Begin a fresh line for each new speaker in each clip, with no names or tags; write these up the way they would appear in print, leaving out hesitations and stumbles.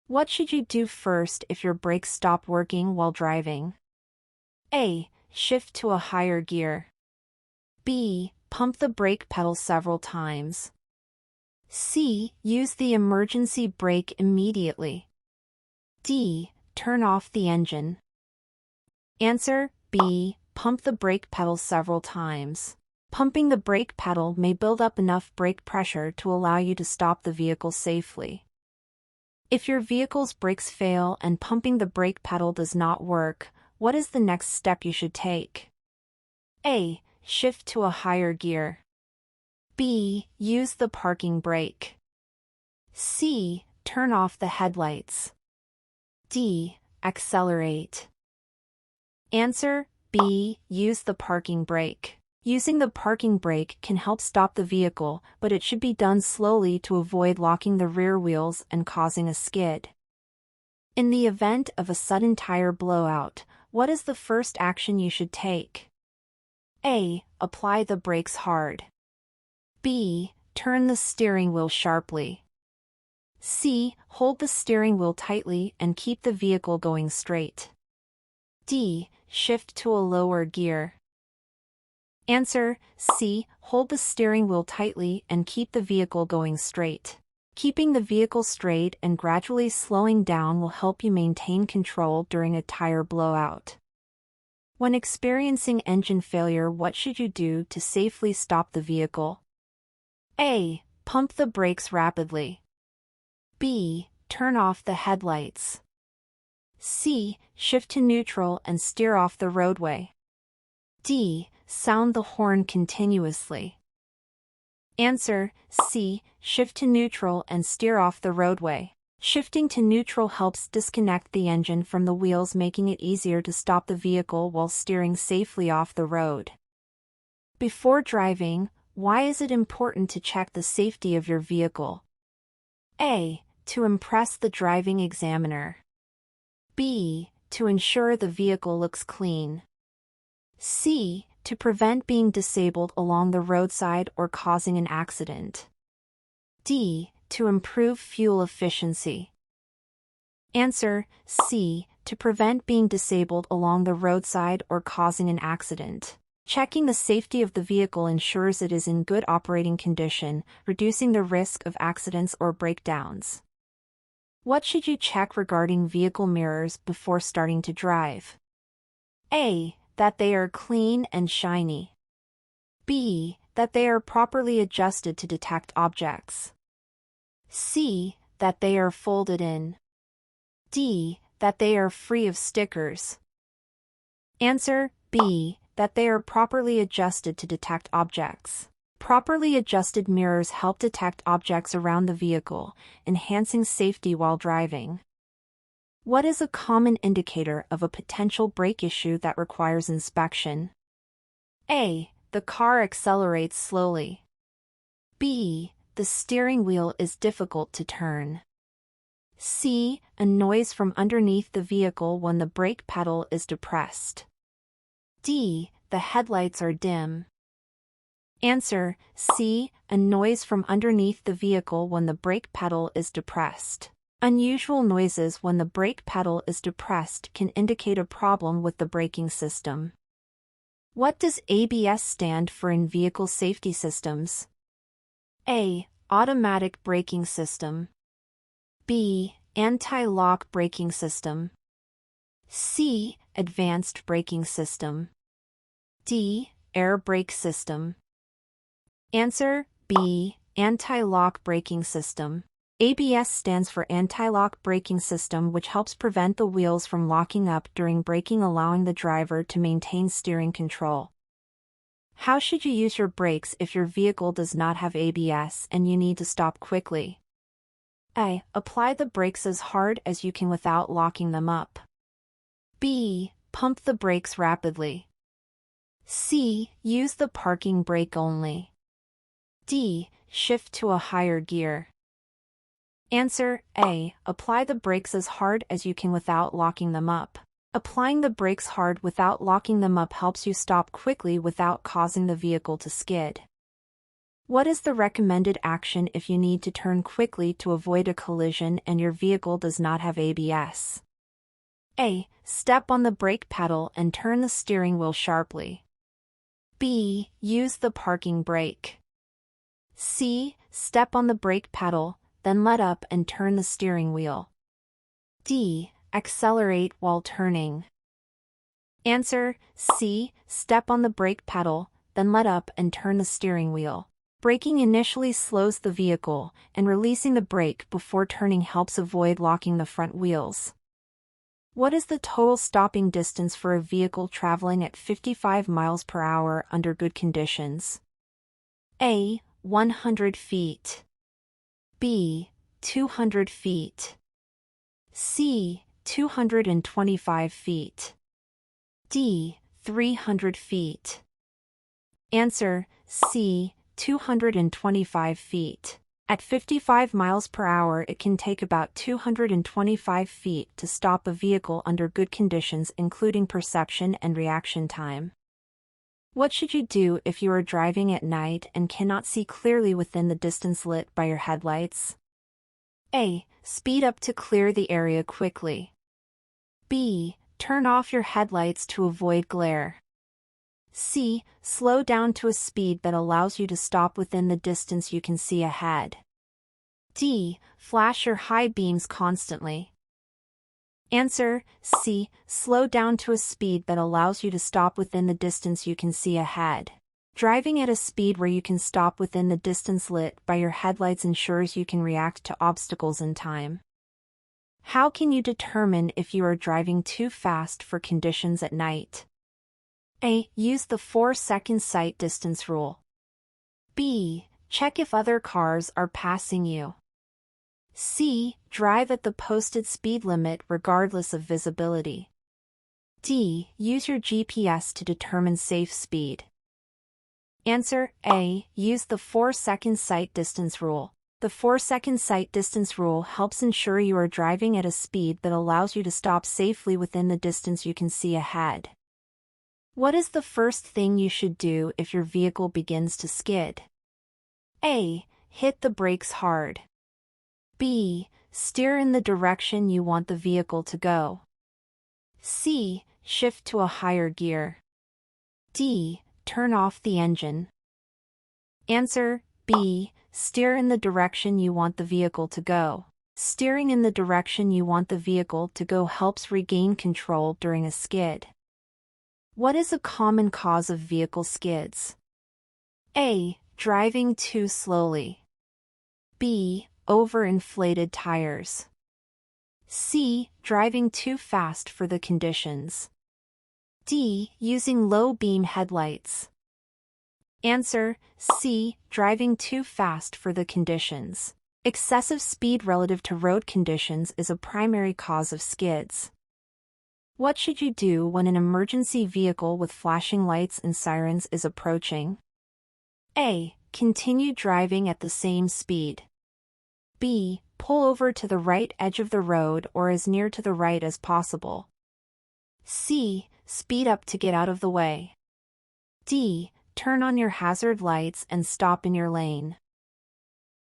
What should you do first if your brakes stop working while driving? A. Shift to a higher gear. B. Pump the brake pedal several times. C. Use the emergency brake immediately. D. Turn off the engine. Answer: B. Pump the brake pedal several times. Pumping the brake pedal may build up enough brake pressure to allow you to stop the vehicle safely. If your vehicle's brakes fail and pumping the brake pedal does not work, what is the next step you should take? A. Shift to a higher gear. B. Use the parking brake. C. Turn off the headlights. D. Accelerate. Answer: B. Use the parking brake. Using the parking brake can help stop the vehicle, but it should be done slowly to avoid locking the rear wheels and causing a skid. In the event of a sudden tire blowout, what is the first action you should take? A. Apply the brakes hard. B. Turn the steering wheel sharply. C. Hold the steering wheel tightly and keep the vehicle going straight. D. Shift to a lower gear. Answer: C. Hold the steering wheel tightly and keep the vehicle going straight. Keeping the vehicle straight and gradually slowing down will help you maintain control during a tire blowout. When experiencing engine failure, what should you do to safely stop the vehicle? A. Pump the brakes rapidly. B. Turn off the headlights. C. Shift to neutral and steer off the roadway. D. Sound the horn continuously. Answer: C. Shift to neutral and steer off the roadway. Shifting to neutral helps disconnect the engine from the wheels, making it easier to stop the vehicle while steering safely off the road. Before driving, why is it important to check the safety of your vehicle? A. To impress the driving examiner. B. To ensure the vehicle looks clean. C. To prevent being disabled along the roadside or causing an accident. D. To improve fuel efficiency. Answer: C. To prevent being disabled along the roadside or causing an accident. Checking the safety of the vehicle ensures it is in good operating condition, reducing the risk of accidents or breakdowns. What should you check regarding vehicle mirrors before starting to drive? A. That they are clean and shiny. B. That they are properly adjusted to detect objects. C. That they are folded in. D. That they are free of stickers. Answer: B. That they are properly adjusted to detect objects. Properly adjusted mirrors help detect objects around the vehicle, enhancing safety while driving. What is a common indicator of a potential brake issue that requires inspection? A. The car accelerates slowly. B. The steering wheel is difficult to turn. C. A noise from underneath the vehicle when the brake pedal is depressed. D. The headlights are dim. Answer: C. A noise from underneath the vehicle when the brake pedal is depressed. Unusual noises when the brake pedal is depressed can indicate a problem with the braking system. What does ABS stand for in vehicle safety systems? A. Automatic braking system. B. Anti-lock braking system. C. Advanced braking system. D. Air brake system. Answer: B. Anti-lock braking system. ABS stands for anti-lock braking system, which helps prevent the wheels from locking up during braking, allowing the driver to maintain steering control. How should you use your brakes if your vehicle does not have ABS and you need to stop quickly? A. Apply the brakes as hard as you can without locking them up. B. Pump the brakes rapidly. C. Use the parking brake only. D. Shift to a higher gear. Answer: A. Apply the brakes as hard as you can without locking them up. Applying the brakes hard without locking them up helps you stop quickly without causing the vehicle to skid. What is the recommended action if you need to turn quickly to avoid a collision and your vehicle does not have ABS? A. Step on the brake pedal and turn the steering wheel sharply. B. Use the parking brake. C. Step on the brake pedal, then let up and turn the steering wheel. D. Accelerate while turning. Answer: C. Step on the brake pedal, then let up and turn the steering wheel. Braking initially slows the vehicle, and releasing the brake before turning helps avoid locking the front wheels. What is the total stopping distance for a vehicle traveling at 55 miles per hour under good conditions? A. 100 feet. B. 200 feet. C. 225 feet. D. 300 feet. Answer: C. 225 feet. At 55 miles per hour, it can take about 225 feet to stop a vehicle under good conditions, including perception and reaction time. What should you do if you are driving at night and cannot see clearly within the distance lit by your headlights? A. Speed up to clear the area quickly. B. Turn off your headlights to avoid glare. C. Slow down to a speed that allows you to stop within the distance you can see ahead. D. Flash your high beams constantly. Answer: C. Slow down to a speed that allows you to stop within the distance you can see ahead. Driving at a speed where you can stop within the distance lit by your headlights ensures you can react to obstacles in time. How can you determine if you are driving too fast for conditions at night? A. Use the 4-second sight distance rule. B. Check if other cars are passing you. C. Drive at the posted speed limit regardless of visibility. D. Use your GPS to determine safe speed. Answer: A. Use the 4-second sight distance rule. The 4-second sight distance rule helps ensure you are driving at a speed that allows you to stop safely within the distance you can see ahead. What is the first thing you should do if your vehicle begins to skid? A. Hit the brakes hard. B. Steer in the direction you want the vehicle to go. C. Shift to a higher gear. D. Turn off the engine. Answer: B. Steer in the direction you want the vehicle to go. Steering in the direction you want the vehicle to go helps regain control during a skid. What is a common cause of vehicle skids? A. Driving too slowly. B. Overinflated tires. C. Driving too fast for the conditions. D. Using low beam headlights. Answer: C. Driving too fast for the conditions. Excessive speed relative to road conditions is a primary cause of skids. What should you do when an emergency vehicle with flashing lights and sirens is approaching? A. Continue driving at the same speed. B. Pull over to the right edge of the road or as near to the right as possible. C. Speed up to get out of the way. D. Turn on your hazard lights and stop in your lane.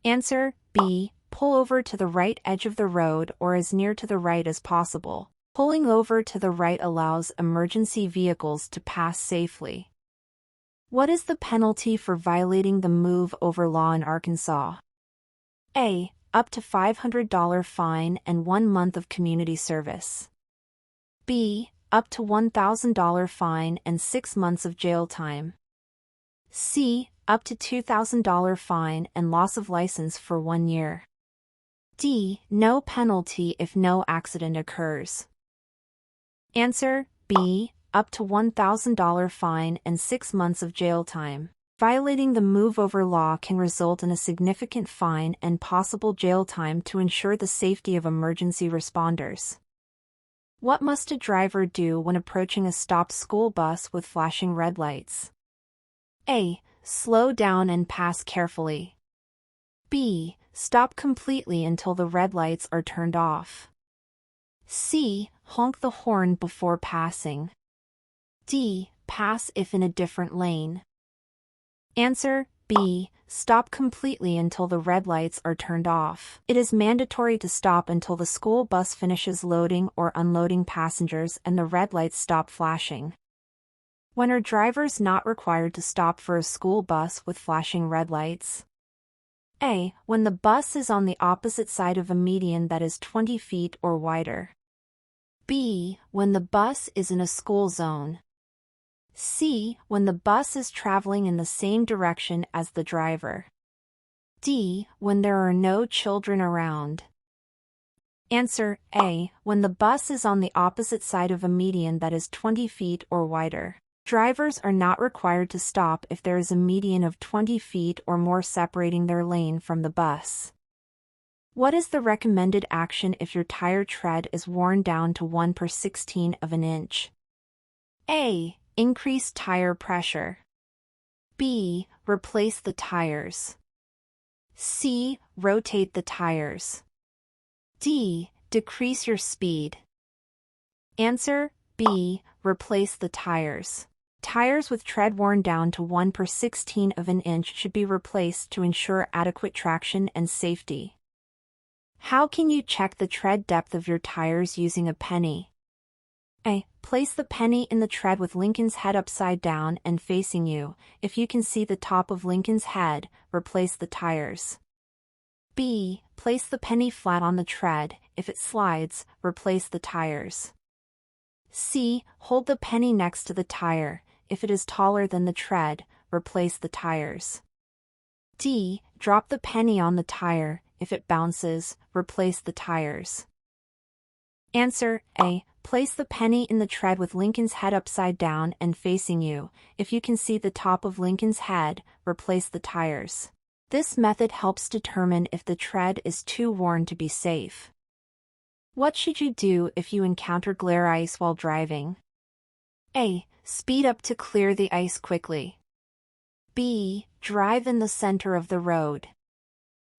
Answer: B. Pull over to the right edge of the road or as near to the right as possible. Pulling over to the right allows emergency vehicles to pass safely. What is the penalty for violating the move over law in Arkansas? A. Up to $500 fine and 1 month of community service. B. Up to $1,000 fine and 6 months of jail time. C. Up to $2,000 fine and loss of license for 1 year. D. No penalty if no accident occurs. Answer: B. Up to $1,000 fine and 6 months of jail time. Violating the move over law can result in a significant fine and possible jail time to ensure the safety of emergency responders. What must a driver do when approaching a stopped school bus with flashing red lights? A. Slow down and pass carefully. B. Stop completely until the red lights are turned off. C. Honk the horn before passing. D. Pass if in a different lane. Answer: B. Stop completely until the red lights are turned off. It is mandatory to stop until the school bus finishes loading or unloading passengers and the red lights stop flashing. When are drivers not required to stop for a school bus with flashing red lights? A. When the bus is on the opposite side of a median that is 20 feet or wider. B. When the bus is in a school zone. C. When the bus is traveling in the same direction as the driver. D. When there are no children around. Answer A. When the bus is on the opposite side of a median that is 20 feet or wider. Drivers are not required to stop if there is a median of 20 feet or more separating their lane from the bus. What is the recommended action if your tire tread is worn down to 1/16 of an inch? A. Increase tire pressure. B. Replace the tires. C. Rotate the tires. D. Decrease your speed. Answer B. Replace the tires. Tires with tread worn down to 1/16 of an inch should be replaced to ensure adequate traction and safety. How can you check the tread depth of your tires using a penny? A. Place the penny in the tread with Lincoln's head upside down and facing you. If you can see the top of Lincoln's head, replace the tires. B. Place the penny flat on the tread. If it slides, replace the tires. C. Hold the penny next to the tire. If it is taller than the tread, replace the tires. D. Drop the penny on the tire. If it bounces, replace the tires. Answer A. Place the penny in the tread with Lincoln's head upside down and facing you. If you can see the top of Lincoln's head, replace the tires. This method helps determine if the tread is too worn to be safe. What should you do if you encounter glare ice while driving? A. Speed up to clear the ice quickly. B. Drive in the center of the road.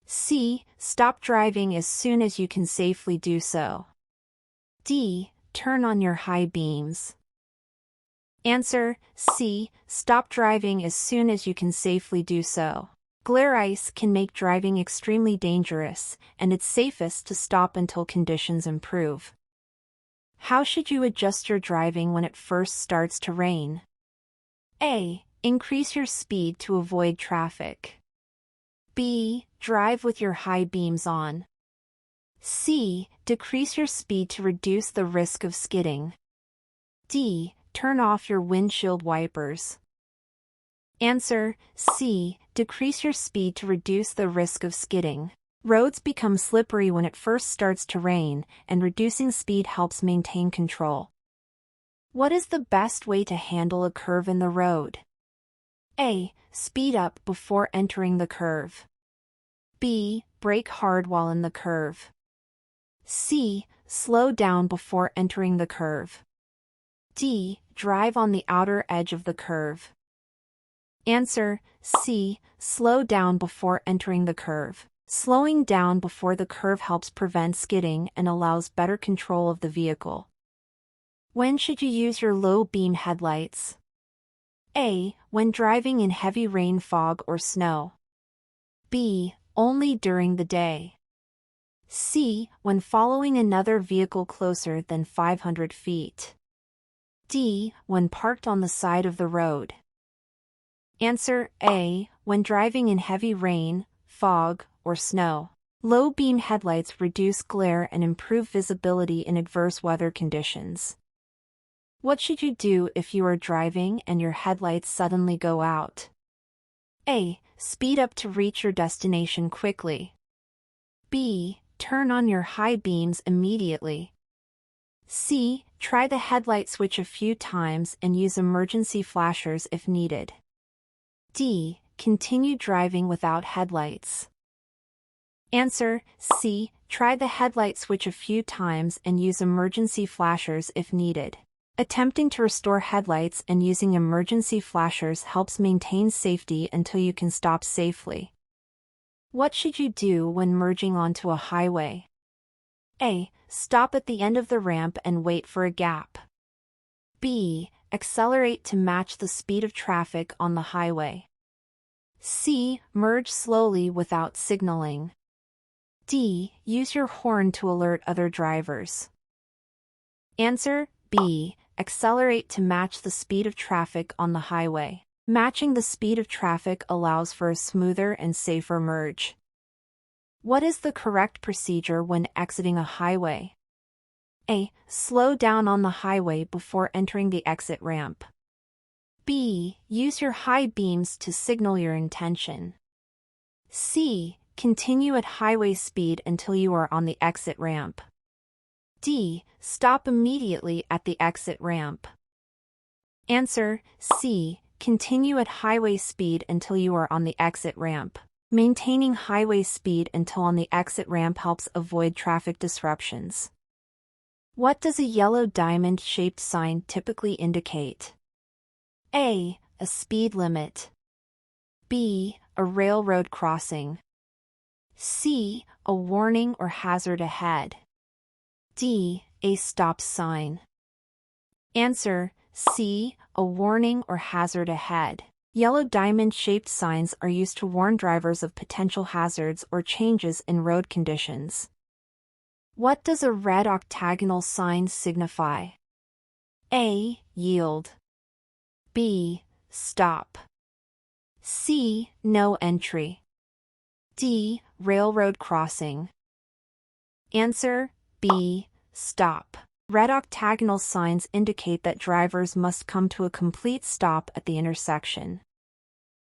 C. Stop driving as soon as you can safely do so. D. Turn on your high beams. Answer C. Stop driving as soon as you can safely do so. Glare ice can make driving extremely dangerous, and it's safest to stop until conditions improve. How should you adjust your driving when it first starts to rain? A. Increase your speed to avoid traffic. B. Drive with your high beams on. C. Decrease your speed to reduce the risk of skidding. D. Turn off your windshield wipers. Answer C. Decrease your speed to reduce the risk of skidding. Roads become slippery when it first starts to rain, and reducing speed helps maintain control. What is the best way to handle a curve in the road? A. Speed up before entering the curve. B. Brake hard while in the curve. C. Slow down before entering the curve. D. Drive on the outer edge of the curve. Answer C. Slow down before entering the curve. Slowing down before the curve helps prevent skidding and allows better control of the vehicle. When should you use your low beam headlights? A. When driving in heavy rain, fog, or snow. B. Only during the day. C. When following another vehicle closer than 500 feet. D. When parked on the side of the road. Answer A. When driving in heavy rain, fog, or snow. Low beam headlights reduce glare and improve visibility in adverse weather conditions. What should you do if you are driving and your headlights suddenly go out? A. Speed up to reach your destination quickly. B. Turn on your high beams immediately. C. Try the headlight switch a few times and use emergency flashers if needed. D. Continue driving without headlights. Answer C. Try the headlight switch a few times and use emergency flashers if needed. Attempting to restore headlights and using emergency flashers helps maintain safety until you can stop safely. What should you do when merging onto a highway? A. Stop at the end of the ramp and wait for a gap. B. Accelerate to match the speed of traffic on the highway. C. Merge slowly without signaling. D. Use your horn to alert other drivers. Answer B. Accelerate to match the speed of traffic on the highway. Matching the speed of traffic allows for a smoother and safer merge. What is the correct procedure when exiting a highway? A. Slow down on the highway before entering the exit ramp. B. Use your high beams to signal your intention. C. Continue at highway speed until you are on the exit ramp. D. Stop immediately at the exit ramp. Answer C. Continue at highway speed until you are on the exit ramp. Maintaining highway speed until on the exit ramp helps avoid traffic disruptions. What does a yellow diamond-shaped sign typically indicate? A. A speed limit. B. A railroad crossing. C. A warning or hazard ahead. D. A stop sign. Answer C. A warning or hazard ahead. Yellow diamond-shaped signs are used to warn drivers of potential hazards or changes in road conditions. What does a red octagonal sign signify? A. Yield. B. Stop. C. No entry. D. Railroad crossing. Answer B. Stop. Red octagonal signs indicate that drivers must come to a complete stop at the intersection.